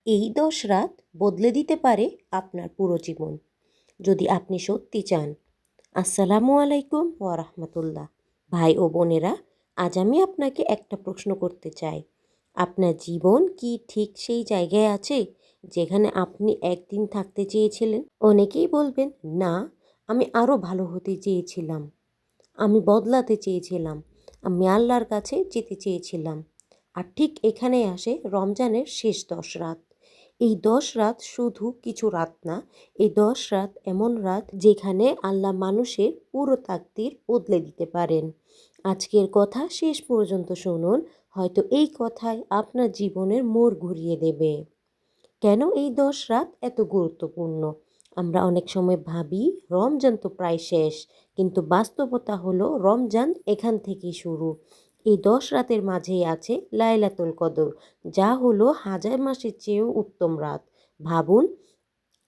এই ১০ রাত বদলে দিতে পারে আপনার পুরো জীবন, যদি আপনি সত্যি চান। আসসালামু আলাইকুম ওয়া রাহমাতুল্লাহ। ভাই ও বোনেরা, আজ আমি আপনাকে একটা প্রশ্ন করতে চাই। আপনার জীবন কি ঠিক সেই জায়গায় আছে যেখানে আপনি একদিন থাকতে চেয়েছিলেন? অনেকেই বলবেন, না, আমি আরও ভালো হতে চেয়েছিলাম। আমি বদলাতে চেয়েছিলাম। আমি আল্লাহর কাছে যেতে চেয়েছিলাম। আর ঠিক এখানেই আসে রমজানের শেষ ১০ রাত। এই ১০ রাত শুধু কিছু রাত না, এই ১০ রাত এমন রাত যেখানে আল্লাহ মানুষের পুরো তাকদীর বদলে দিতে পারেন। আজকের কথা শেষ পর্যন্ত শুনুন, হয়তো এই কথাই আপনার জীবনের মোড় ঘুরিয়ে দেবে। কেন এই ১০ রাত এত গুরুত্বপূর্ণ? আমরা অনেক সময় ভাবি রমজান তো প্রায় শেষ, কিন্তু বাস্তবতা হলো রমজান এখান থেকেই শুরু। এই ১০ রাতের মাঝেই আছে লাইলাতুল কদর, যা হলো হাজার মাসের চেয়েও উত্তম রাত। ভাবুন,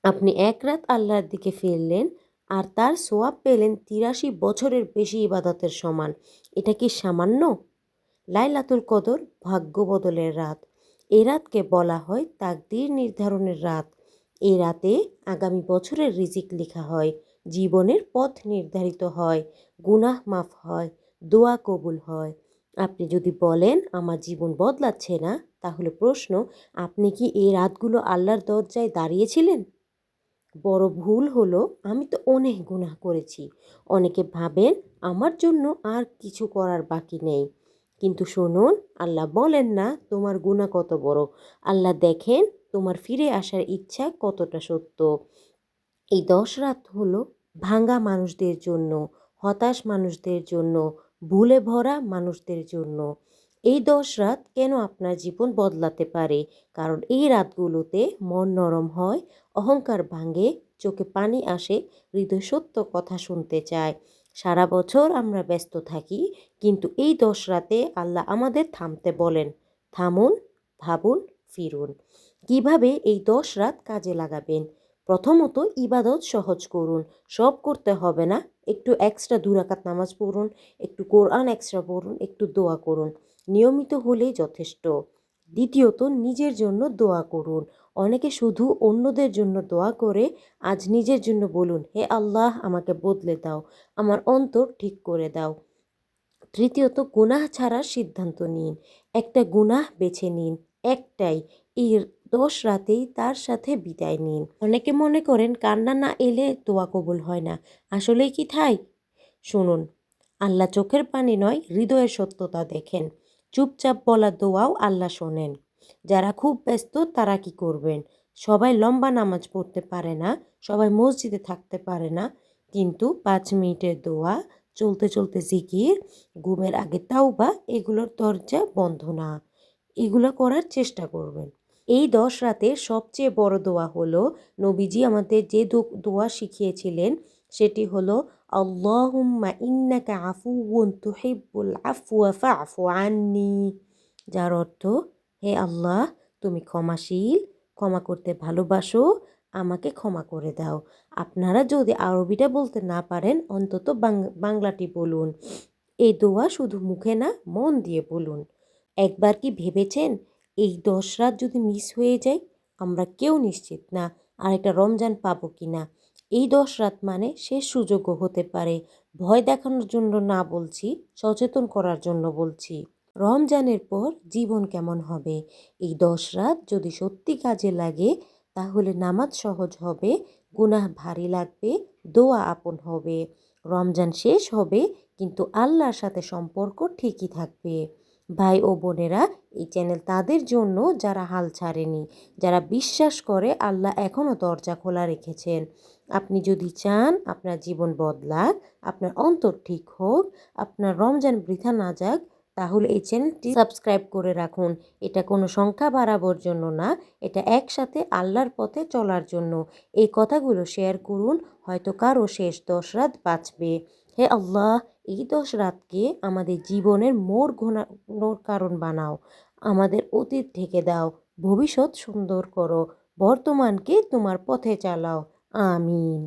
আপনি এক রাত আল্লাহর দিকে ফিরলেন আর তার সোয়াব পেলেন ৮৩ বছরের বেশি ইবাদতের সমান। এটা কি সামান্য? লাইলাতুল কদর ভাগ্য বদলের রাত। এই রাতকে বলা হয় তাকদীর নির্ধারণের রাত। এই রাতে আগামী বছরের রিজিক লেখা হয়, জীবনের পথ নির্ধারিত হয়, গুনাহ মাফ হয়, দোয়া কবুল হয়। আপনি যদি বলেন আমার জীবন বদলাচ্ছে না, তাহলে প্রশ্ন, আপনি কি এই রাতগুলো আল্লাহর দরজায় দাঁড়িয়েছিলেন? বড় ভুল হলো আমি তো অনেক গুনাহ করেছি। অনেকে ভাবেন আমার জন্য আর কিছু করার বাকি নেই। কিন্তু শুনুন, আল্লাহ বলেন না তোমার গুনাহ কত বড়। আল্লাহ দেখেন তোমার ফিরে আসার ইচ্ছা কতটা সত্য। এই ১০ রাত হলো ভাঙা মানুষদের জন্য, হতাশ মানুষদের জন্য, ভুলে ভরা মানুষদের জন্য। এই ১০ রাত কেন আপনার জীবন বদলাতে পারে? কারণ এই রাতগুলোতে মন নরম হয়, অহংকার ভাঙে, চোখে পানি আসে, হৃদয় সত্য কথা শুনতে চায়। সারা বছর আমরা ব্যস্ত থাকি, কিন্তু এই ১০ রাতে আল্লাহ আমাদের থামতে বলেন। থামুন, ভাবুন, ফিরুন। কিভাবে এই ১০ রাত কাজে লাগাবেন? প্রথমত, ইবাদত সহজ করুন। সব করতে হবে না। একটু এক্সট্রা ২ রাকাত নামাজ পড়ুন, একটু কোরআন এক্সট্রা পড়ুন, একটু দোয়া করুন। নিয়মিত হলেই যথেষ্ট। দ্বিতীয়ত, নিজের জন্য দোয়া করুন। অনেকে শুধু অন্যদের জন্য দোয়া করে, আজ নিজের জন্য বলুন, হে আল্লাহ, আমাকে বদলে দাও, আমার অন্তর ঠিক করে দাও। তৃতীয়ত, গুনাহ ছাড়ার সিদ্ধান্ত নিন। একটা গুনাহ বেছে নিন, একটাই। এর ১০ রাতেই তার সাথে বিদায় নিন। অনেকে মনে করেন কান্না না এলে দোয়া কবুল হয় না। আসলেই কি তাই? শুনুন, আল্লাহ চোখের পানি নয়, হৃদয়ের সত্যতা দেখেন। চুপচাপ বলা দোয়াও আল্লাহ শোনেন। যারা খুব ব্যস্ত তারা কি করবেন? সবাই লম্বা নামাজ পড়তে পারে না, সবাই মসজিদে থাকতে পারে না, কিন্তু ৫ মিনিটের দোয়া, চলতে চলতে জিকির, ঘুমের আগে তাওবা, এগুলোর দরজা বন্ধ না। এগুলো করার চেষ্টা করবেন। এই ১০ রাতের সবচেয়ে বড় দোয়া হলো, নবীজি আমাদের যে দোয়া শিখিয়েছিলেন, সেটি হলো আল্লাহুম্মা ইন্নাকা আফুউন তুহিব্বুল আফওয়া ফা'ফু আন্নি। যার অর্থ, হে আল্লাহ, তুমি ক্ষমাশীল, ক্ষমা করতে ভালোবাসো, আমাকে ক্ষমা করে দাও। আপনারা যদি আরবিটা বলতে না পারেন, অন্তত বাংলাটি বলুন। এই দোয়া শুধু মুখে না, মন দিয়ে বলুন। একবার কি ভেবেছেন, এই ১০ রাত যদি মিস হয়ে যায়, আমরা কেউ নিশ্চিত না আরেকটা রমজান পাবো কিনা। এই ১০ রাত মানে শেষ সুযোগও হতে পারে। ভয় দেখানোর জন্য না বলছি, সচেতন করার জন্য বলছি। রমজানের পর জীবন কেমন হবে? এই ১০ রাত যদি সত্যি কাজে লাগে, তাহলে নামাজ সহজ হবে, গুনাহ ভারী লাগবে, দোয়া আপন হবে। রমজান শেষ হবে, কিন্তু আল্লাহর সাথে সম্পর্ক ঠিকই থাকবে। ভাই ও বোনেরা, এই চ্যানেল তাদের জন্য যারা হাল ছাড়েনি, যারা বিশ্বাস করে আল্লাহ এখনও দরজা খোলা রেখেছেন। আপনি যদি চান আপনার জীবন বদলাক, আপনার অন্তর ঠিক হোক, আপনার রমজান বৃথা না যাক, তাহলে এই চ্যানেলটি সাবস্ক্রাইব করে রাখুন। এটা কোনো সংখ্যা বাড়াবার জন্য না, এটা একসাথে আল্লাহর পথে চলার জন্য। এই কথাগুলো শেয়ার করুন, হয়তো কারো শেষ ১০ রাত বাঁচবে। হে আল্লাহ, এই ১০ রাতকে আমাদের জীবনের মোড় ঘোরানোর কারণ বানাও। আমাদের অতীত ঢেকে দাও, ভবিষ্যৎ সুন্দর করো, বর্তমানকে তোমার পথে চালাও। আমিন।